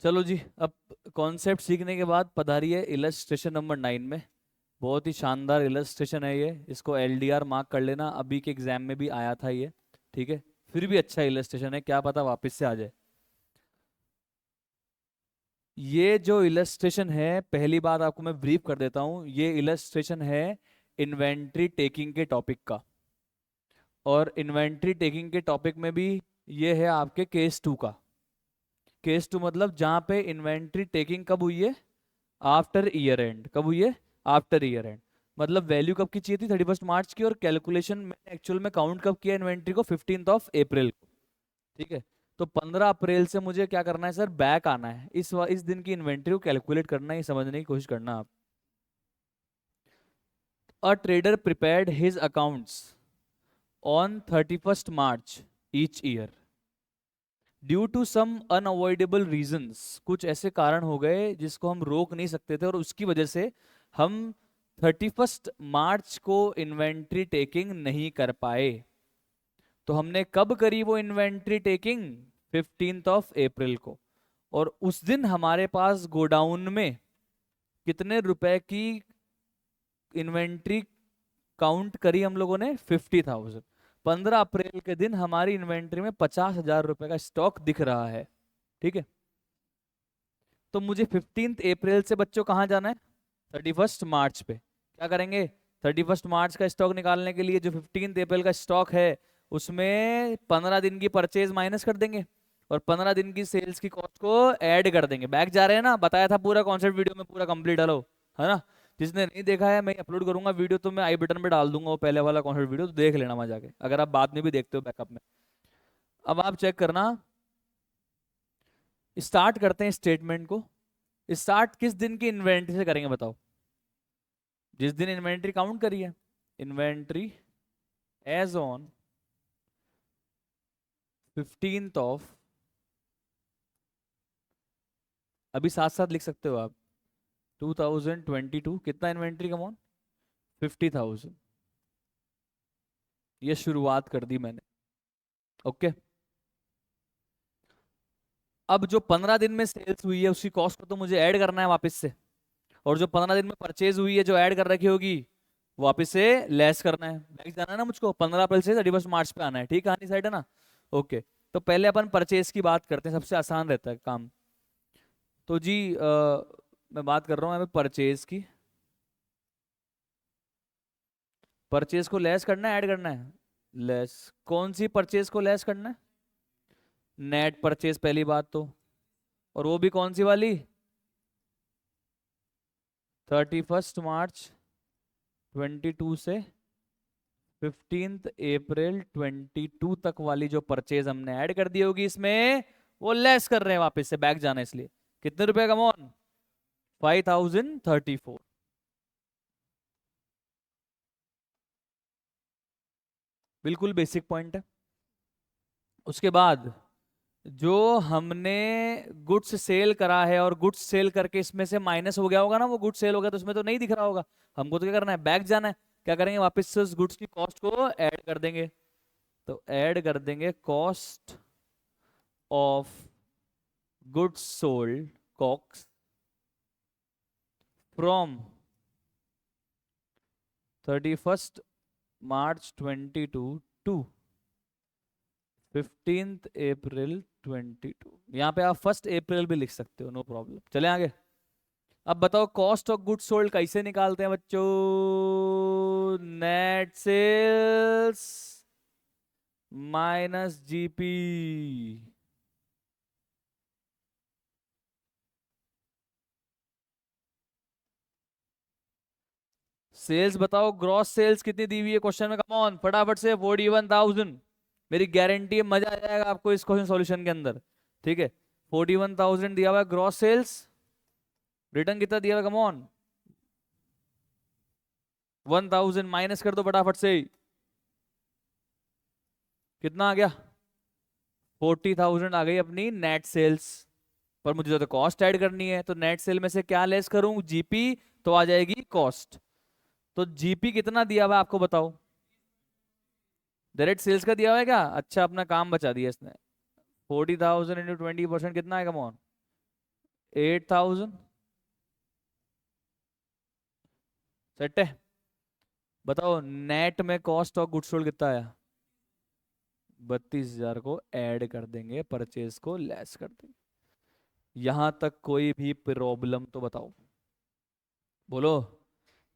चलो जी, अब कॉन्सेप्ट सीखने के बाद पधारिए इलस्ट्रेशन नंबर 9 में। बहुत ही शानदार इलस्ट्रेशन है ये, इसको एलडीआर मार्क कर लेना, अभी के एग्जाम में भी आया था ये। ठीक है, फिर भी अच्छा इलस्ट्रेशन है, क्या पता वापस से आ जाए। ये जो इलस्ट्रेशन है, पहली बात आपको मैं ब्रीफ कर देता हूँ, ये इलस्ट्रेशन है इन्वेंट्री टेकिंग के टॉपिक का। और इन्वेंट्री टेकिंग के टॉपिक में भी ये है आपके केस 2 का। केस 2 मतलब जहाँ पे इन्वेंट्री टेकिंग कब हुई है? After year and. कब हुई है? After year and. मतलब वैल्यू कब की चाहिए थी? 31 मार्च की, और कैलकुलेशन में एक्चुअल में काउंट कब किया इन्वेंट्री को? 15 अप्रैल को। ठीक है, तो 15 अप्रैल से मुझे क्या करना है सर? बैक आना है, इस दिन की इन्वेंट्री को कैलकुलेट करना है, ये समझने की कोशिश करना आप। A trader prepared his accounts on 31 March each year due to some unavoidable reasons. कुछ ऐसे कारण हो गए जिसको हम रोक नहीं सकते थे, और उसकी वजह से हम 31 मार्च को इन्वेंट्री टेकिंग नहीं कर पाए। तो हमने कब करी वो इन्वेंट्री टेकिंग? 15 अप्रैल को। और उस दिन हमारे पास गोडाउन में कितने रुपए की इन्वेंट्री काउंट करी हम लोगों ने? 50,000। 15 अप्रैल के दिन हमारी इन्वेंट्री में 50,000 रुपए का स्टॉक दिख रहा है। ठीक है, तो मुझे 15 अप्रैल से बच्चों कहाँ जाना है? 31 मार्च पे। क्या करेंगे? 31 मार्च का स्टॉक निकालने के लिए जो 15 अप्रैल का स्टॉक है, उसमें 15 दिन की परचेज माइनस कर देंगे, और 15 दिन की सेल्स की कॉस्ट को ऐड कर देंगे। बैक जा रहे हैं ना? बताया था पूरा कॉन्सेप्ट वीडियो में, पूरा कंप्लीट। हलो, है ना? जिसने नहीं देखा है, मैं अपलोड करूंगा वीडियो, तो मैं आई बटन पे डाल दूंगा वो पहले वाला कॉन्सेप्ट वीडियो, तो देख लेना वहां जाके, अगर आप बाद में भी देखते हो बैकअप में। अब आप चेक करना, स्टार्ट करते हैं स्टेटमेंट को। स्टार्ट किस दिन की इन्वेंट्री से करेंगे बताओ? जिस दिन इन्वेंट्री काउंट करी है। इन्वेंट्री एज ऑन 15 अभी साथ साथ लिख सकते हो आप, 2022। कितना इन्वेंट्री कम ऑन? 50,000। ये शुरुआत कर दी मैंने। ओके, अब जो 15 दिन में सेल्स हुई है उसकी कॉस्ट को तो मुझे ऐड करना है वापस से, और जो 15 दिन में परचेज हुई है जो ऐड कर रखी होगी, वापस से लेस करना है। बैक जाना है ना मुझको, 15 अप्रैल से 31 मार्च पे आना है। ठीक, कहानी साइड है ना? ओके, तो पहले अपन परचेज की बात करते हैं, सबसे आसान रहता है काम। तो जी मैं बात कर रहा हूँ अभी परचेज की। परचेज को लेस करना है, ऐड करना है? लेस। कौन सी परचेज को लेस करना है? नेट परचेज पहली बात तो, और वो भी कौन सी वाली? 31 मार्च 22 से 15 अप्रैल 22 तक वाली जो परचेज हमने ऐड कर दी होगी इसमें, वो लेस कर रहे हैं वापस से, बैक जाना है इसलिए। कितने रुपए का मोन? 5034। बिल्कुल बेसिक पॉइंट है। उसके बाद जो हमने गुड्स सेल करा है, और गुड्स सेल करके इसमें से माइनस हो गया होगा ना, वो गुड्स सेल हो गया तो उसमें तो नहीं दिख रहा होगा। हमको तो क्या करना है? बैक जाना है। क्या करेंगे? वापस से उस गुड्स की कॉस्ट को ऐड कर देंगे। तो ऐड कर देंगे cost of goods sold, cogs, from 31 March 22 to 15 April 22। यहाँ पे आप 1 अप्रैल भी लिख सकते हो, नो प्रॉब्लम। चले आगे। अब बताओ कॉस्ट ऑफ गुड्स सोल्ड कैसे निकालते हैं बच्चों? Net sales minus GP. Sales बताओ, ग्रॉस सेल्स कितनी दी हुई है क्वेश्चन में? कम ऑन, फटाफट से। 41,000। मेरी गारंटी है मजा आ जाएगा आपको इस क्वेश्चन सॉल्यूशन के अंदर। ठीक है, 41,000 दिया हुआ है ग्रॉस सेल्स। रिटर्न कितना दिया हुआ? कम ऑन, 1,000 माइनस कर दो फटाफट से। कितना आ गया? 40,000 आ गई अपनी नेट सेल्स। पर मुझे तो कॉस्ट ऐड करनी है, तो नेट सेल में से क्या लेस करूं? जीपी। तो आ जाएगी कॉस्ट। तो जीपी कितना दिया हुआ है आपको बताओ? डायरेक्ट सेल्स का दिया हुआ है क्या? अच्छा, अपना काम बचा दिया इसने। 40,000 इंटू 20% कितना आएगा मोहन? 8,000 सेट है। बताओ नेट में कॉस्ट ऑफ गुड्स सोल्ड कितना आया? 32,000 को ऐड कर देंगे, परचेज को लेस कर देंगे। यहां तक कोई भी प्रॉब्लम तो बताओ, बोलो।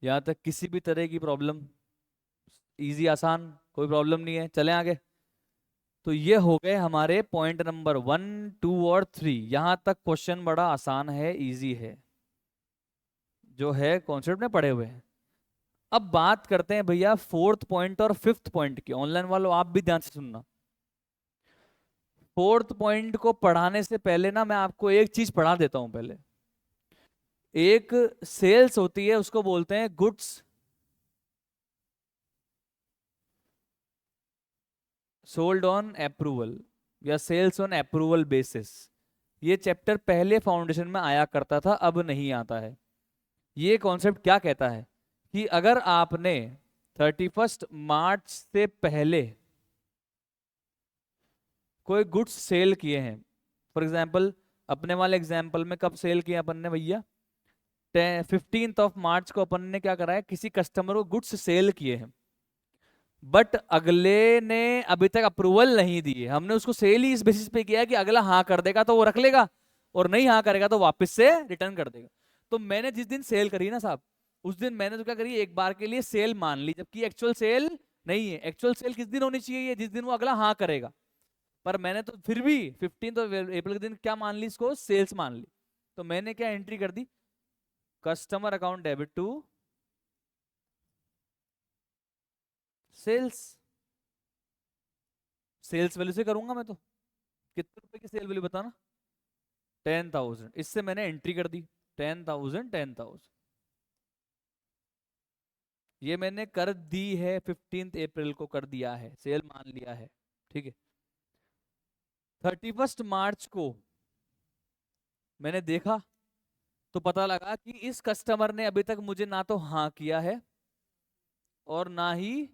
यहां तक किसी भी तरह की प्रॉब्लम? इजी आसान, कोई प्रॉब्लम नहीं है, चलें आगे। तो ये हो गए हमारे पॉइंट नंबर 1, 2 और 3। यहां तक क्वेश्चन बड़ा आसान है, इजी है, जो है कॉन्सेप्ट में पढ़े हुए हैं। अब बात करते हैं भैया फोर्थ पॉइंट और फिफ्थ पॉइंट की। ऑनलाइन वालों आप भी ध्यान से सुनना। फोर्थ पॉइंट को पढ़ाने से पहले ना मैं आपको एक चीज पढ़ा देता हूं पहले। एक सेल्स होती है, उसको बोलते हैं गुड्स सोल्ड ऑन अप्रूवल या सेल्स ऑन अप्रूवल बेसिस। ये चैप्टर पहले फाउंडेशन में आया करता था, अब नहीं आता है। ये कॉन्सेप्ट क्या कहता है कि अगर आपने 31 मार्च से पहले कोई गुड्स सेल किए हैं, फॉर एग्जाम्पल अपने वाले एग्जाम्पल में कब सेल किए अपन ने भैया? 15 मार्च को अपन ने क्या करा है, किसी कस्टमर को गुड्स सेल किए हैं, बट अगले ने अभी तक अप्रूवल नहीं दी है। हमने उसको सेल ही इस बेसिस पे किया है कि अगला हाँ कर देगा तो वो रख लेगा, और नहीं हाँ करेगा तो वापस से रिटर्न कर देगा। तो मैंने जिस दिन सेल करी ना साहब, उस दिन मैंने तो क्या करी, एक बार के लिए सेल मान ली, जबकि एक्चुअल सेल नहीं है। एक्चुअल सेल किस दिन होनी चाहिए? जिस दिन वो अगला हाँ करेगा। पर मैंने तो फिर भी 15 अप्रैल के दिन क्या मान ली, इसको सेल्स मान ली। तो मैंने क्या एंट्री कर दी, customer account debit to sales. Sales value से करूंगा मैं तो। कितने रुपए की सेल वैल्यू बताना? 10,000। इससे मैंने एंट्री कर दी 10,000 10,000। ये मैंने कर दी है, 15 अप्रैल को कर दिया है, सेल मान लिया है, ठीक है। 31 मार्च को मैंने देखा तो पता लगा कि इस कस्टमर ने अभी तक मुझे ना तो हाँ किया है और ना ही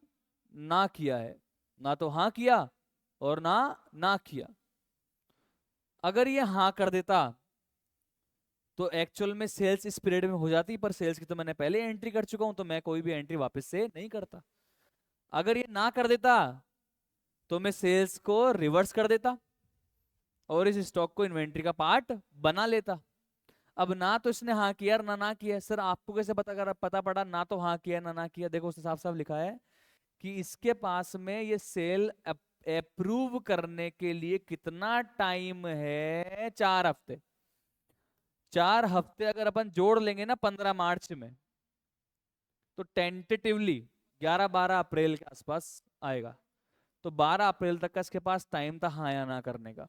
ना किया है। ना तो हाँ किया और ना ना किया। अगर ये हाँ कर देता तो एक्चुअल में सेल्स इस पीरियड में हो जाती, पर सेल्स की तो मैंने पहले एंट्री कर चुका हूं, तो मैं कोई भी एंट्री वापस से नहीं करता। अगर ये ना कर देता तो मैं सेल्स को रिवर्स कर देता और इस स्टॉक को इन्वेंट्री का पार्ट बना लेता। अब ना तो इसने हाँ किया ना ना किया। सर आपको कैसे पता पड़ा ना तो हाँ किया ना ना किया? देखो उसने साफ साफ लिखा है कि इसके पास में ये सेल अप्रूव करने के लिए कितना टाइम है? 4 हफ्ते। 4 हफ्ते अगर अपन जोड़ लेंगे ना 15 मार्च में, तो टेंटेटिवली 11-12 अप्रैल के आसपास आएगा। तो 12 अप्रैल तक का इसके पास टाइम था हाँ या ना करने का,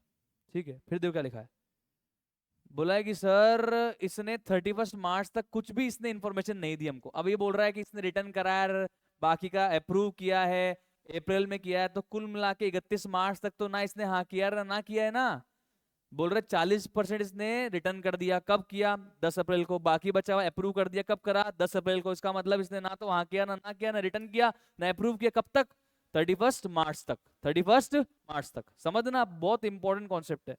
ठीक है। फिर देखो क्या लिखा है, बोला है कि सर इसने 31 मार्च तक कुछ भी इसने इंफॉर्मेशन नहीं दी हमको। अब ये बोल रहा है कि इसने रिटर्न कराया, बाकी का अप्रूव किया है, अप्रैल में किया है, तो कुल मिला के 31 मार्च तक तो ना इसने हाँ किया ना किया है ना। बोल रहे 40% इसने रिटर्न कर दिया। कब किया? 10 अप्रैल को। बाकी बचा हुआ अप्रूव कर दिया, कब करा? 10 अप्रैल को। इसका मतलब इसने ना तो हाँ किया ना किया, ना रिटर्न किया ना अप्रूव किया। कब तक? 31 मार्च तक। 31 मार्च तक। समझना बहुत इंपॉर्टेंट कॉन्सेप्ट है।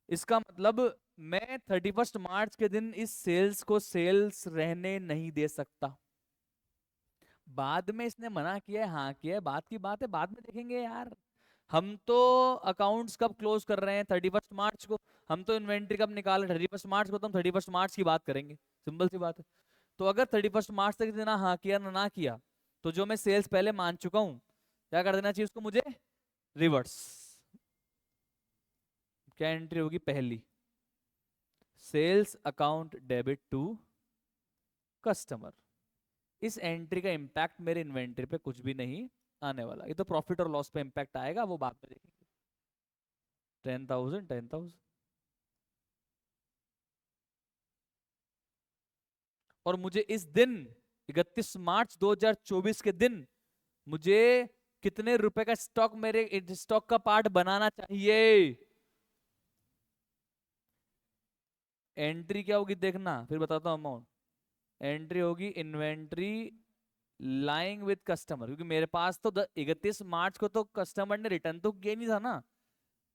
इसका मतलब मैं 31 मार्च के दिन इस सेल्स को सेल्स रहने नहीं दे सकता। बाद में इसने मना किया है हाँ किया है, बात की बात है, बाद में देखेंगे यार। हम तो अकाउंट्स कब क्लोज कर रहे हैं? 31 मार्च को। हम तो इन्वेंट्री कब निकाल रहे? 31 मार्च को। तो हम 31 मार्च की बात करेंगे, सिंपल सी बात है। तो अगर 31 मार्च तक ना हाँ किया ना किया, तो जो मैं सेल्स पहले मान चुका हूं, क्या कर देना चाहिए उसको मुझे? रिवर्स। क्या एंट्री होगी पहली? Sales account debit to customer. इस एंट्री का इंपैक्ट मेरे इन्वेंट्री पे कुछ भी नहीं आने वाला। ये तो प्रॉफिट और लॉस पे इंपैक्ट आएगा, वो बाद में देखेंगे। 10,000 10,000। और मुझे इस दिन 31 मार्च 2024 के दिन मुझे कितने रुपए का स्टॉक, मेरे स्टॉक का पार्ट बनाना चाहिए? एंट्री क्या होगी देखना, फिर बताता हूं अमाउंट। एंट्री होगी इन्वेंट्री लाइंग विद कस्टमर, क्योंकि मेरे पास तो 31 मार्च को तो कस्टमर ने रिटर्न तो किया नहीं था ना।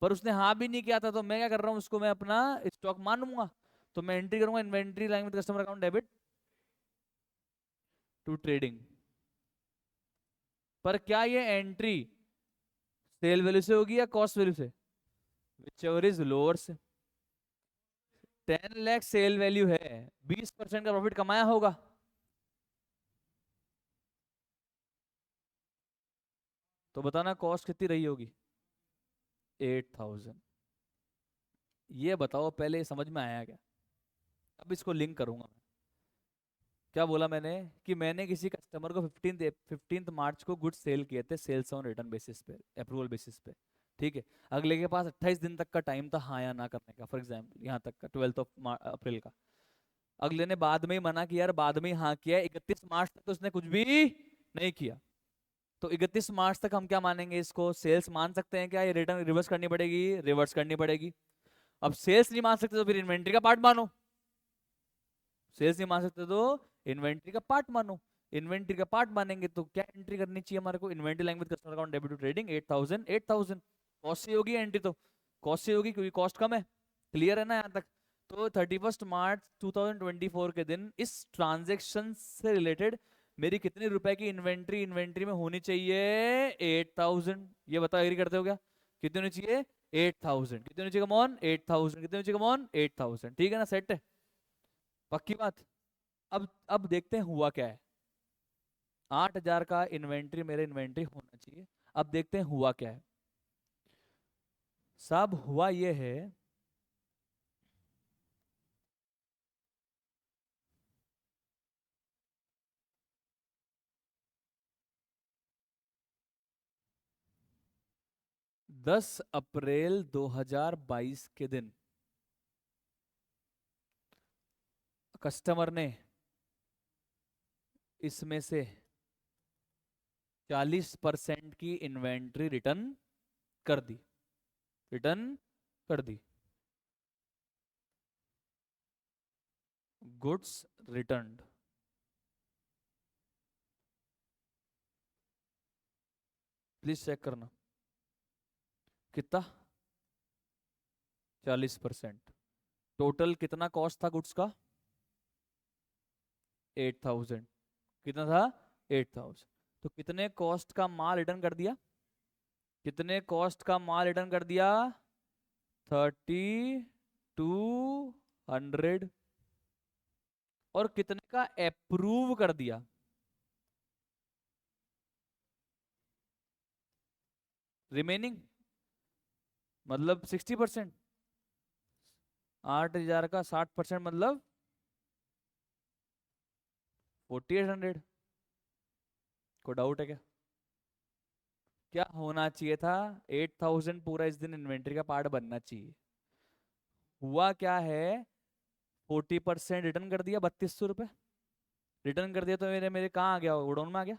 पर उसने हाँ भी नहीं किया था, तो मैं क्या कर रहा हूँ, उसको मैं अपना स्टॉक मानूंगा। तो मैं एंट्री करूंगा inventory line with customer account debit to trading. पर क्या ये एंट्री सेल वैल्यू से होगी या कॉस्ट वैल्यू से? विच एवर इज लोअर से। 10 लाख सेल वैल्यू है, 20% का प्रॉफिट कमाया होगा। तो बताना कॉस्ट कितनी रही होगी? 8,000। ये बताओ पहले समझ में आया क्या? अब इसको लिंक करूंगा मैं। क्या बोला मैंने? कि मैंने किसी कस्टमर को 15 मार्च को गुड्स सेल किए थे, सेल्स ऑन रिटर्न बेसिस पे, अप्रूवल बेसिस पे। ठीक है। अगले के पास 28 दिन तक का टाइम था हाँ या ना करने का, फॉर एग्जाम्पल यहाँ तक का 12 अप्रैल का। अगले ने बाद में ही मना किया, यार बाद में ही हाँ किया, 31 मार्च तक तो उसने कुछ भी नहीं किया। तो 31 मार्च तक हम क्या मानेंगे, इसको सेल्स मान सकते हैं क्या? ये रिटर्न रिवर्स करनी पड़ेगी, रिवर्स करनी पड़ेगी। अब सेल्स नहीं मान सकते तो फिर इन्वेंट्री का पार्ट मानो। सेल्स नहीं मान सकते तो इन्वेंट्री का पार्ट मानो। इन्वेंट्री का पार्ट मानेंगे तो क्या एंट्री करनी चाहिए हमारे को? Inventory line with customer account debit to trading 8,000 8,000। Cost से होगी एंट्री, तो कॉस्ट से होगी क्योंकि कॉस्ट कम है। क्लियर है ना यहाँ तक? तो 31 मार्च 2024 के दिन इस ट्रांजेक्शन से रिलेटेड मेरी कितने रुपए की इन्वेंट्री इन्वेंट्री में होनी चाहिए? 8,000। ये बताओ, एग्री करते हो क्या? कितनी होनी चाहिए? 8,000। कितनी होनी चाहिए कमॉन? 8,000। कितनी होनी चाहिए कमॉन? 8,000। ठीक है ना? सेट है? पक्की बात। अब देखते हैं हुआ क्या है। 8,000 का इन्वेंट्री मेरे इन्वेंट्री होना चाहिए। अब देखते हैं हुआ क्या है। सब हुआ ये है, दस अप्रैल 2022 के दिन कस्टमर ने इसमें से 40% की इन्वेंट्री रिटर्न कर दी। रिटर्न कर दी। Goods returned. प्लीज चेक करना कितना। 40%। टोटल कितना कॉस्ट था गुड्स का? 8,000। कितना था? 8,000। तो कितने कॉस्ट का माल रिटर्न कर दिया? कितने कॉस्ट का माल रिटर्न कर दिया? 3,200। और कितने का अप्रूव कर दिया? रिमेनिंग मतलब 60%। 8,000 का 60% मतलब 4,800। कोई डाउट है क्या? क्या होना चाहिए था? 8,000 पूरा इस दिन इन्वेंट्री का पार्ट बनना चाहिए। हुआ क्या है? 40% रिटर्न कर दिया, 3,200 रुपये रिटर्न कर दिया। तो मेरे मेरे कहाँ आ गया होगा? गोडाउन में आ गया।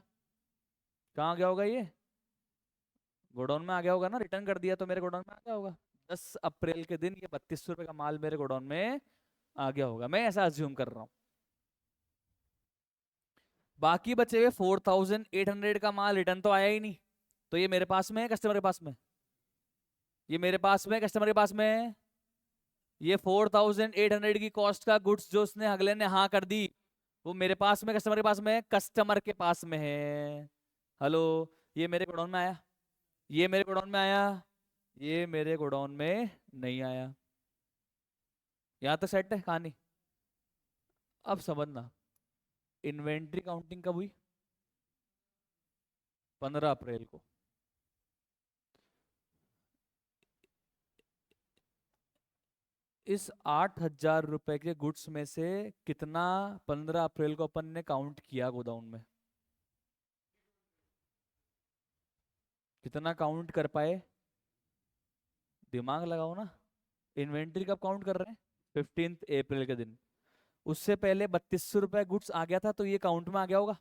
कहाँ आ गया होगा ये? गोडाउन में आ गया होगा ना। रिटर्न कर दिया तो मेरे गोडाउन में आ गया होगा। 10 अप्रैल के दिन ये 3,200 रुपये का माल मेरे गोडाउन में आ गया होगा, मैं ऐसा अज्यूम कर रहा हूँ। बाकी बचे हुए 4,800 का माल रिटर्न तो आया ही नहीं। तो ये मेरे पास में है, कस्टमर के पास में? ये मेरे पास में, कस्टमर के पास में है। ये 4,800 की कॉस्ट का गुड्स जो उसने अगले ने हाँ कर दी, वो मेरे पास में, कस्टमर के पास में है? कस्टमर के पास में है। हेलो। ये मेरे गोडाउन में आया? ये मेरे गोडाउन में आया? ये मेरे गोडाउन में नहीं आया। यहाँ तक सेट है कहानी? अब समझना, इन्वेंट्री काउंटिंग कब हुई? 15 अप्रैल को। इस 8,000 रुपए के गुड्स में से कितना 15 अप्रैल को अपन ने काउंट किया गोदाउन में? कितना काउंट कर पाए? दिमाग लगाओ ना। इन्वेंट्री कब काउंट कर रहे हैं? 15 अप्रैल के दिन। उससे पहले 3,200 रुपए गुड्स आ गया था, तो ये काउंट में आ गया होगा,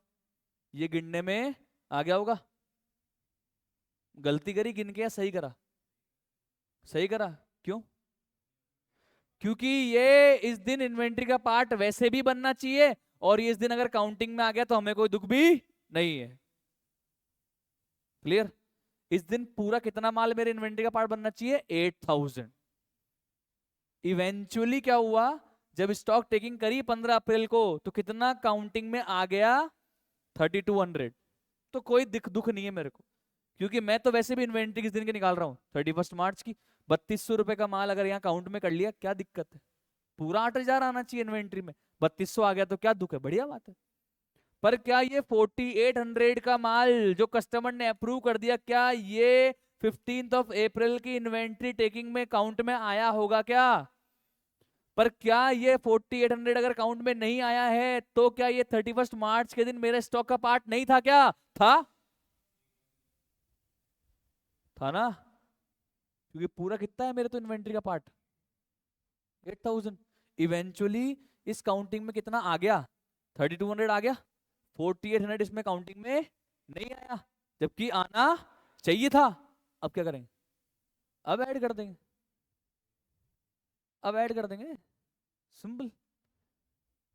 ये गिनने में आ गया होगा। गलती करी गिन के या सही करा? सही करा। क्यों? क्योंकि ये इस दिन इन्वेंट्री का पार्ट वैसे भी बनना चाहिए, और ये इस दिन अगर काउंटिंग में आ गया तो हमें कोई दुख भी नहीं है। क्लियर? इस दिन पूरा कितना माल मेरे इन्वेंट्री का पार्ट बनना चाहिए? 8000। इवेंचुअली क्या हुआ, जब स्टॉक टेकिंग करी 15 अप्रैल को, तो कितना काउंटिंग में आ गया? 3200। तो कोई दुख नहीं है मेरे को, क्योंकि मैं तो वैसे भी इन्वेंट्री किस दिन की निकाल रहा हूँ? 31 मार्च की। 3200 रुपए का माल अगर यहाँ काउंट में कर लिया, क्या दिक्कत है? पूरा 8000 आना चाहिए इन्वेंट्री में, 3200 आ गया तो क्या दुख है? बढ़िया बात है। पर क्या ये 4800 का माल जो कस्टमर ने अप्रूव कर दिया, क्या ये 15 अप्रैल की इन्वेंट्री टेकिंग में काउंट में आया होगा क्या? पर क्या ये 4800 अगर काउंट में नहीं आया है, तो क्या ये 31 मार्च के दिन मेरे स्टॉक का पार्ट नहीं था क्या? था। था ना? क्योंकि पूरा कितना है मेरे तो इन्वेंट्री का पार्ट? 8000। इवेंचुअली इस काउंटिंग में कितना आ गया? 3200 आ गया। 4800 इसमें काउंटिंग में नहीं आया, जबकि आना चाहिए था। अब क्या करेंगे? अब ऐड कर देंगे। अब ऐड कर देंगे, सिंपल।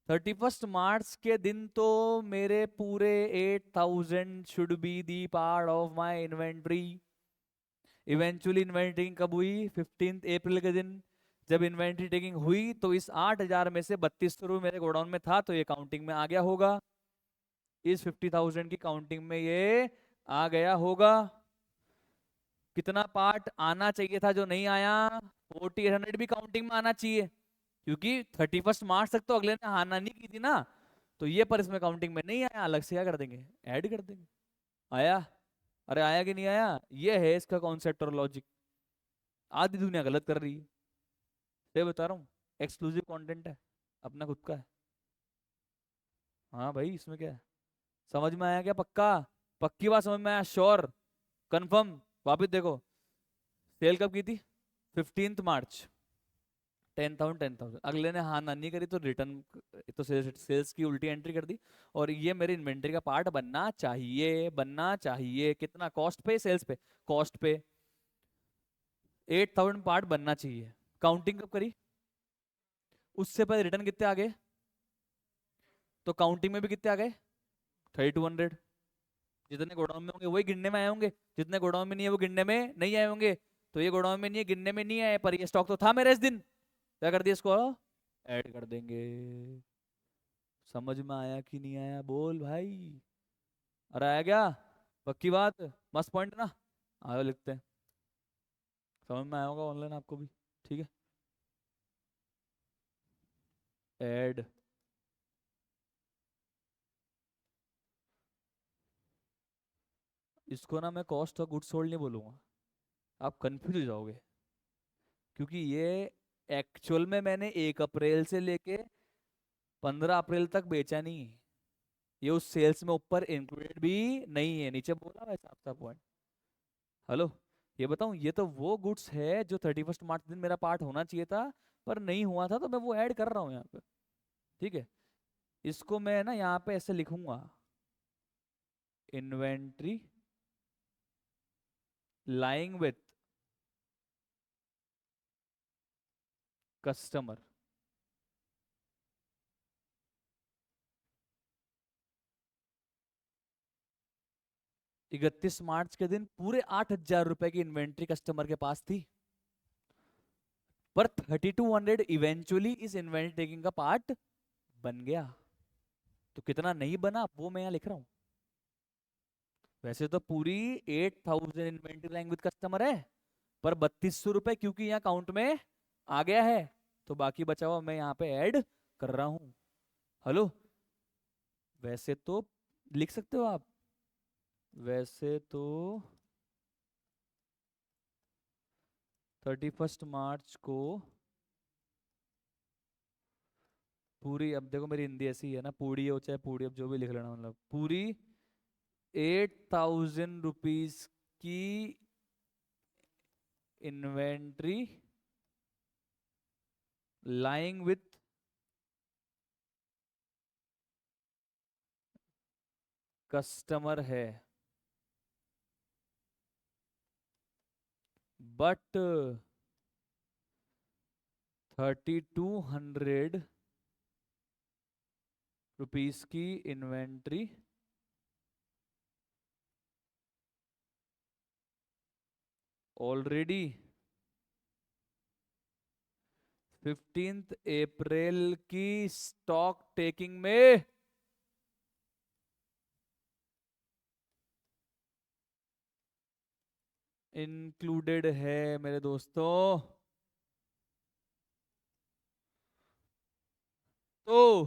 31 मार्च के दिन तो मेरे पूरे 8000 should be the part of my inventory. Eventually inventory कब हुई? 15 अप्रैल के दिन। जब इन्वेंट्री टेकिंग हुई तो इस 8000 में से 3200 मेरे गोडाउन में था, तो ये काउंटिंग में आ गया होगा। इस 50,000 की काउंटिंग में ये आ गया होगा। कितना पार्ट आना चाहिए था जो नहीं आया? 4800 भी काउंटिंग में आना चाहिए, क्योंकि 31 मार्च तक तो अगले ने आना नहीं की थी ना। तो ये पर इसमें काउंटिंग में नहीं आया, अलग से क्या कर देंगे? ऐड कर देंगे। आया? अरे आया कि नहीं आया? ये है इसका कॉन्सेप्ट और लॉजिक। आधी दुनिया गलत कर रही है, ये बता रहा हूँ। एक्सक्लूसिव कंटेंट है, अपना खुद का है। हाँ भाई, इसमें क्या है? समझ में आया क्या? पक्का? पक्की बात समझ में आया? श्योर? कंफर्म? वापिस देखो, सेल कब की थी? 15 मार्च। 10,000 10,000, अगले ने हाँ ना नहीं करी तो रिटर्न, तो सेल्स की उल्टी एंट्री कर दी। और ये मेरी इन्वेंट्री का पार्ट बनना चाहिए, बनना चाहिए। कितना कॉस्ट पे? सेल्स पे, कॉस्ट पे। 8000 पार्ट बनना चाहिए। काउंटिंग कब करी? उससे पहले रिटर्न कितने आ गए? तो काउंटिंग में भी कितने आ गए? 3200। जितने गोडाउन में होंगे वही गिनने में आए होंगे, जितने गोडाउन में नहीं है वो गिनने में नहीं आए होंगे। तो ये गोडाउन में नहीं है, गिनने में नहीं आए, पर ये स्टॉक तो था मेरा इस दिन। क्या कर दिया इसको? ऐड कर देंगे। समझ में आया कि नहीं आया? बोल भाई। अरे आया क्या? पक्की बात? मस्त पॉइंट ना? आयो लिखते हैं। समझ में आया होगा ऑनलाइन आपको भी। ठीक है, ऐड। इसको ना मैं कॉस्ट ऑफ गुड्स सोल्ड नहीं बोलूंगा, आप कंफ्यूज हो जाओगे। क्योंकि ये एक्चुअल में मैंने 1 अप्रैल से लेके 15 अप्रैल तक बेचा नहीं। ये उस सेल्स में ऊपर इंक्लूडेड भी नहीं है, नीचे बोला वैसा आपका पॉइंट। हेलो, ये बताऊं, ये तो वो गुड्स है जो 31 मार्च दिन मेरा पार्ट होना चाहिए था, पर नहीं हुआ था, तो मैं वो ऐड कर रहा हूँ यहाँ पे। ठीक है, इसको मैं ना यहाँ पे ऐसे लिखूंगा, इन्वेंट्री लाइंग विथ कस्टमर। 31 मार्च के दिन पूरे 8,000 रुपए की इन्वेंट्री कस्टमर के पास थी, पर 3200 इवेंचुअली इस इन्वेंट्री टेकिंग का पार्ट बन गया। तो कितना नहीं बना वो मैं यहाँ लिख रहा हूँ। वैसे तो पूरी 8000 इन्वेंट्री लाइन विद कस्टमर है, पर 3200 रुपए क्योंकि यहाँ काउंट में आ गया है, तो बाकी बचा हुआ मैं यहाँ पे ऐड कर रहा हूँ। हेलो, वैसे तो लिख सकते हो आप, वैसे तो 31 मार्च को पूरी, अब देखो मेरी हिंदी ऐसी है ना, पूरी हो चाहे पूरी, अब जो भी लिख लेना, मतलब पूरी 8000 रुपीज की इन्वेंट्री लाइंग विथ कस्टमर है, बट 3200 रुपीज की इन्वेंट्री ऑलरेडी 15 अप्रैल की स्टॉक टेकिंग में इंक्लूडेड है मेरे दोस्तों। तो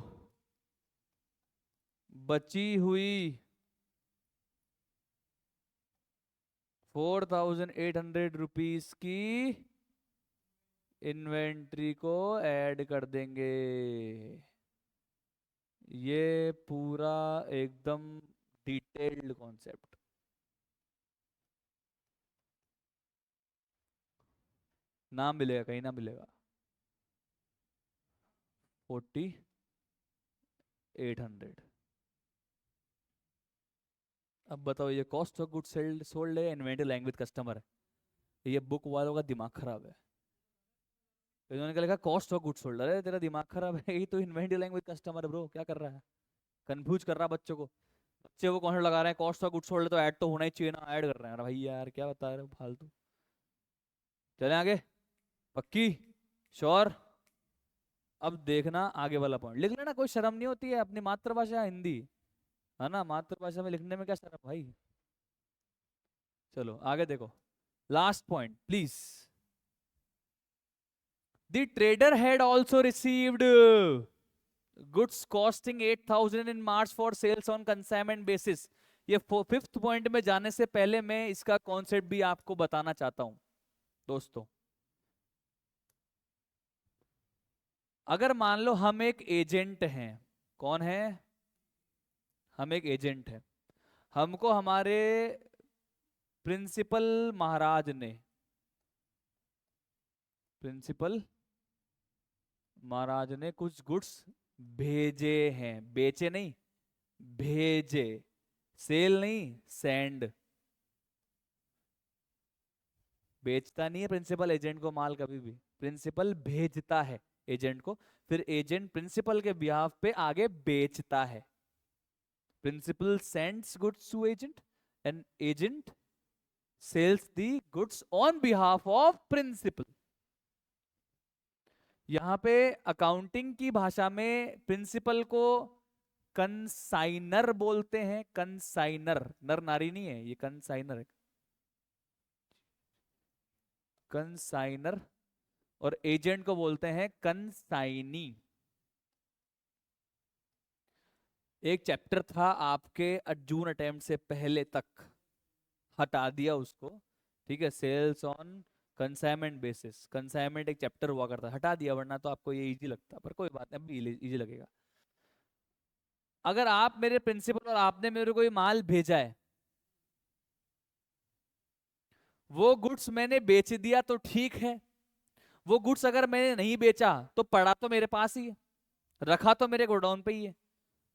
बची हुई 4800 रुपीस की इन्वेंट्री को ऐड कर देंगे। ये पूरा एकदम डिटेल्ड कॉन्सेप्ट। ना मिलेगा, कहीं ना मिलेगा। 4800। अब बताओ, ये cost of good sold sold है, इन्वेंटरी लैंग्वेज कस्टमर है। ये बुक वालों का दिमाग खराब है। तो इन्होंने क्या लिखा, कॉस्ट ऑफ गुड सोल्ड। अरे तेरा दिमाग खराब है, ये तो इन्वेंटरी लैंग्वेज कस्टमर है ब्रो, क्या कर रहा है? कंफ्यूज कर रहा है बच्चों को। बच्चे को कॉन्सेप्ट लगा रहे हैं, कॉस्ट ऑफ गुड सोल्ड तो ऐड तो होना ही चाहिए ना, ऐड कर रहे हैं। अरे भाई यार क्या बता रहे हो फालतू। चले आगे। पक्की? श्योर? अब देखना आगे वाला पॉइंट लिख लेना, कोई शर्म नहीं होती है, अपनी मातृभाषा हिंदी है ना, मातृभाषा में लिखने में क्या शर्म भाई। चलो आगे देखो, last point please. The trader had also received goods costing 8000 in March for sales on consignment basis. ये फिफ्थ पॉइंट में जाने से पहले मैं इसका कॉन्सेप्ट भी आपको बताना चाहता हूं दोस्तों। अगर मान लो हम एक एजेंट हैं। कौन है? हम एक एजेंट हैं। हमको हमारे प्रिंसिपल महाराज ने, प्रिंसिपल महाराज ने कुछ गुड्स भेजे हैं, बेचे नहीं, भेजे। सेल नहीं, सेंड। बेचता नहीं है प्रिंसिपल एजेंट को माल कभी भी, प्रिंसिपल भेजता है एजेंट को, फिर एजेंट प्रिंसिपल के बिहाफ पे आगे बेचता है। Principal sends goods to agent and agent sells the goods on behalf of principal. यहां पे अकाउंटिंग की भाषा में प्रिंसिपल को कंसाइनर बोलते हैं। कंसाइनर, नर नारी नहीं है, ये कंसाइनर है। कंसाइनर। और एजेंट को बोलते हैं कंसाइनी। एक चैप्टर था आपके जून अटेम्प्ट से पहले तक, हटा दिया उसको। ठीक है, sales on consignment basis, consignment एक चैप्टर हुआ करता, हटा दिया, वरना तो आपको ये इजी लगता, पर कोई बात नहीं, अभी इजी लगेगा। अगर आप मेरे प्रिंसिपल और आपने मेरे को ये माल भेजा है, वो गुड्स मैंने बेच दिया तो ठीक है। वो गुड्स अगर मैंने नहीं बेचा तो पड़ा तो मेरे पास ही है, रखा तो मेरे गोडाउन पे ही है,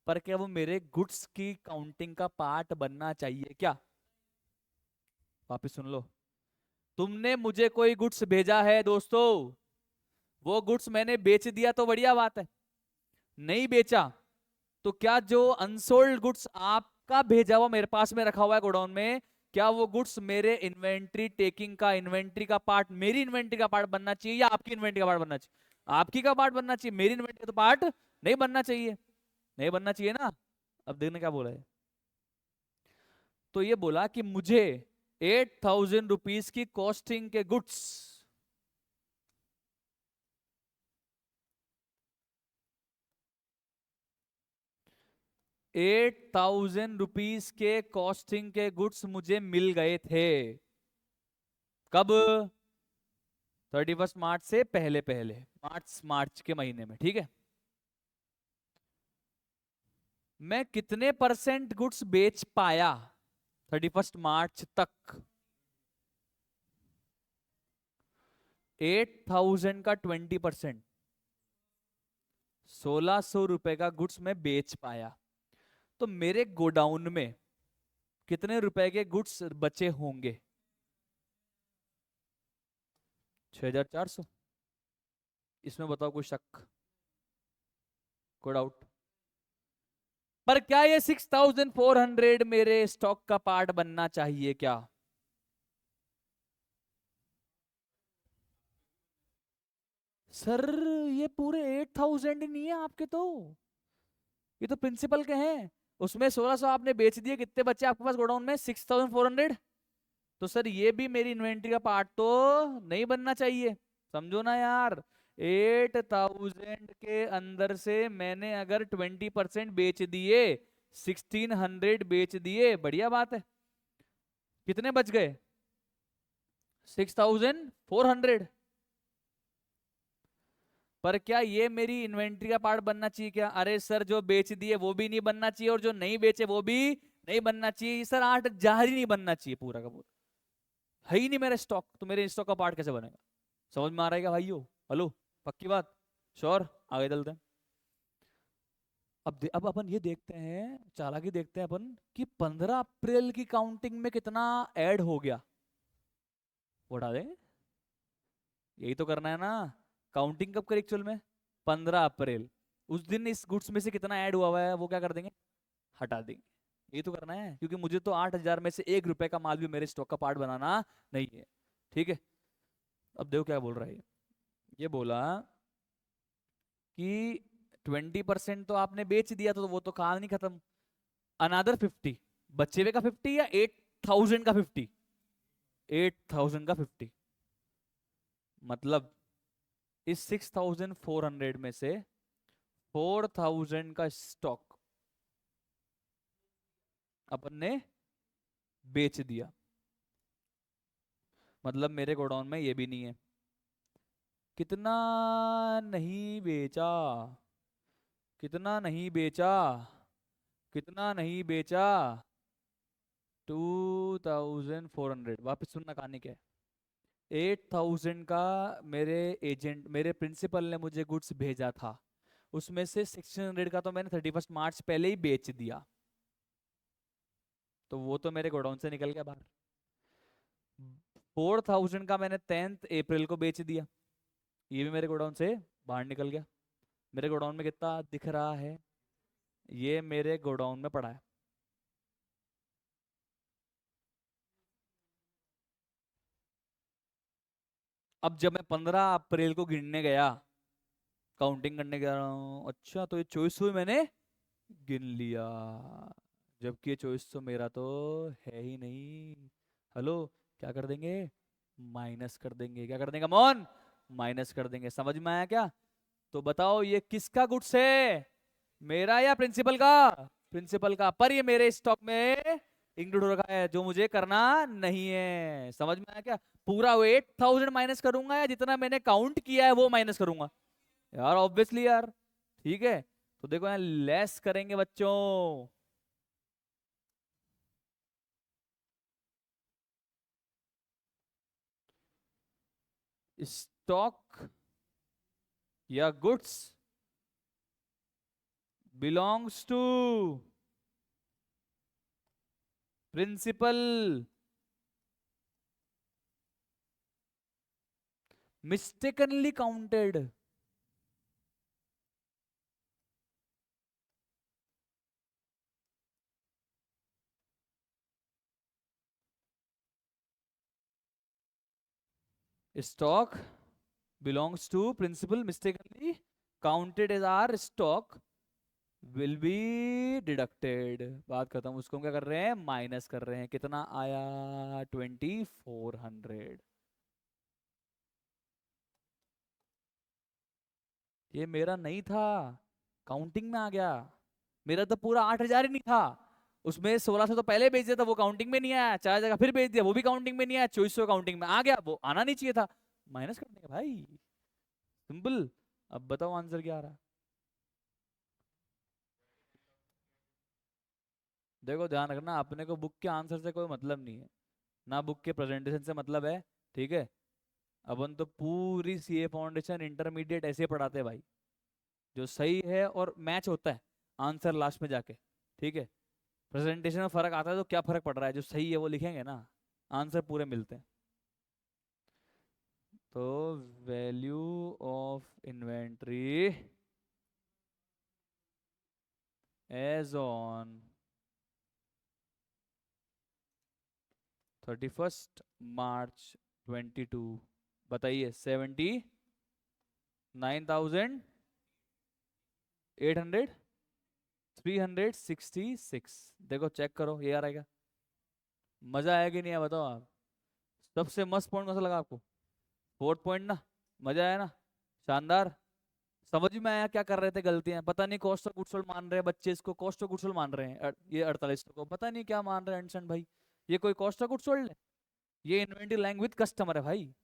पर क्या वो मेरे गुड्स की काउंटिंग का पार्ट बनना चाहिए क्या? वापिस सुन लो। तुमने मुझे कोई गुड्स भेजा है दोस्तों, वो गुड्स मैंने बेच दिया तो बढ़िया बात है। नहीं बेचा तो क्या जो अनसोल्ड गुड्स आपका भेजा हुआ मेरे पास में रखा हुआ है गोडाउन में, क्या वो गुड्स मेरे इन्वेंट्री टेकिंग का, इन्वेंट्री का पार्ट, मेरी इन्वेंट्री का पार्ट बनना चाहिए या आपकी इन्वेंट्री का पार्ट बनना चाहिए? आपकी का पार्ट बनना चाहिए, मेरी इन्वेंट्री का तो पार्ट नहीं बनना चाहिए। नहीं बनना चाहिए ना। अब देखने क्या बोला है। तो ये बोला कि मुझे 8000 रुपीज की कॉस्टिंग के गुड्स, 8000 रुपीज के कॉस्टिंग के गुड्स मुझे मिल गए थे। कब? 31 मार्च से पहले पहले, मार्च के महीने में। ठीक है, मैं कितने परसेंट गुड्स बेच पाया 31 मार्च तक? 8000 का 20%, 1600 रुपए का गुड्स मैं बेच पाया। तो मेरे गोडाउन में कितने रुपए के गुड्स बचे होंगे? 6400। इसमें बताओ कोई शक, कोई डाउट? पर क्या ये 6400 मेरे स्टॉक का पार्ट बनना चाहिए क्या? सर ये पूरे 8,000 ही नहीं है आपके, तो ये तो प्रिंसिपल के हैं। उसमें 1600 आपने बेच दिए, कितने बच्चे आपके पास गोडाउन में? 6,400। तो सर ये भी मेरी इन्वेंट्री का पार्ट तो नहीं बनना चाहिए, समझो ना यार। 8,000 के अंदर से मैंने अगर 20% बेच दिए, 1,600 बेच दिए, बढ़िया बात है। कितने बच गए? 6,400। पर क्या ये मेरी इन्वेंट्री का पार्ट बनना चाहिए क्या? अरे सर जो बेच दिए वो भी नहीं बनना चाहिए, और जो नहीं बेचे वो भी नहीं बनना चाहिए सर। 8,000 ही नहीं बनना चाहिए पूरा का पूरा। है ही नहीं मेरा स्टॉक, तो मेरे स्टॉक का पार्ट कैसे बनेगा? समझ में आ रहा है क्या भाइयों? हेलो, पक्की बात? श्योर? आगे चलते हैं। अब अपन ये देखते हैं, चालाकी देखते हैं अपन कि 15 अप्रैल की काउंटिंग में कितना ऐड हो गया। वो उठा दें, यही तो करना है ना। काउंटिंग कब करें एक्चुअल में? 15 अप्रैल। उस दिन इस गुड्स में से कितना ऐड हुआ हुआ है वो क्या कर देंगे? हटा देंगे। यही तो करना है, क्योंकि मुझे तो 8,000 में से 1 रुपए का माल भी मेरे स्टॉक का पार्ट बनाना नहीं है। ठीक है। अब देखो क्या बोल रहा है ये बोला कि 20% तो आपने बेच दिया, तो वो तो कहानी नहीं खत्म। अनादर 50 बच्चे हुए का 50 या 8,000 का 50? 8,000 का 50। मतलब इस 6,400 में से 4,000 का स्टॉक अपन ने बेच दिया। मतलब मेरे गोडाउन में ये भी नहीं है। कितना नहीं बेचा? कितना नहीं बेचा? कितना नहीं बेचा? 2,400। वापस सुनना कहानी क्या है। 8,000 का मेरे एजेंट, मेरे प्रिंसिपल ने मुझे गुड्स भेजा था, उसमें से 1,600 का तो मैंने 31 मार्च पहले ही बेच दिया, तो वो तो मेरे गोडाउन से निकल गया बाहर। 4,000 का मैंने 10 अप्रैल को बेच दिया, ये भी मेरे गोडाउन से बाहर निकल गया। मेरे गोडाउन में कितना दिख रहा है? ये मेरे गोडाउन में पड़ा है। अब जब मैं 15 अप्रैल को गिनने गया, काउंटिंग करने गया रहा हूँ, अच्छा तो ये 2400 मैंने गिन लिया, जबकि ये 2400 मेरा तो है ही नहीं। हेलो, क्या कर देंगे? माइनस कर देंगे। क्या कर देंगे मोहन? माइनस कर देंगे। समझ में आया क्या? तो बताओ ये किसका गुड्स है, मेरा या प्रिंसिपल का? प्रिंसिपल का। पर ये मेरे स्टॉक में इंक्लूड हो रखा है, जो मुझे करना नहीं है। समझ में आया क्या? पूरा 8,000 माइनस करूंगा, या जितना मैंने काउंट किया है वो माइनस करूंगा? यार ऑब्वियसली यार। ठीक है, तो देखो यहाँ लेस करेंगे बच्चों। स्टॉक या goods belongs to principal mistakenly counted. Stock belongs to principal mistakenly counted as our stock will be deducted। बात खत्म। उसको हम क्या कर रहे हैं? माइनस कर रहे हैं। कितना आया? 2,400। ये मेरा नहीं था, काउंटिंग में आ गया। मेरा तो पूरा 8,000 ही नहीं था। उसमें 1,600 तो पहले बेच दिया था, वो काउंटिंग में नहीं आया। 4 जगह फिर बेच दिया, वो भी काउंटिंग में नहीं आया। 2,400 काउंटिंग में आ गया, वो आना नहीं चाहिए था। माइनस कर देंगे भाई, सिंपल। अब बताओ आंसर क्या आ रहा है? देखो ध्यान रखना, अपने को बुक के आंसर से कोई मतलब नहीं है, ना बुक के प्रेजेंटेशन से मतलब है। ठीक है। अपन तो पूरी सीए फाउंडेशन इंटरमीडिएट ऐसे पढ़ाते हैं भाई, जो सही है और मैच होता है आंसर लास्ट में जाके। ठीक है। प्रेजेंटेशन में फर्क आता है तो क्या फर्क पड़ रहा है, जो सही है वो लिखेंगे ना, आंसर पूरे मिलते हैं। तो value of inventory as on 31 March 22, बताइए 70। 9,800 366। देखो चेक करो ये आ रहा है क्या? मजा आया कि नहीं आया बताओ आप? सबसे मस्त पॉइंट कौन सा लगा आपको? फोर्थ पॉइंट ना? मजा आया ना? शानदार। समझ में आया क्या कर रहे थे गलतियां? पता नहीं कॉस्ट ऑफ गुड्स सोल्ड मान रहे हैं बच्चे, इसको कॉस्ट ऑफ गुड्स सोल्ड मान रहे हैं ये 48 को पता नहीं क्या मान रहे हैं एंसन भाई। ये कोई कॉस्ट ऑफ गुड्स सोल्ड है? ये इन्वेंटरी लाइन विद कस्टमर है भाई।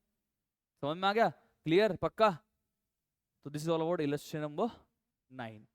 समझ में आ गया? क्लियर? पक्का? तो this is all about illustration number 9।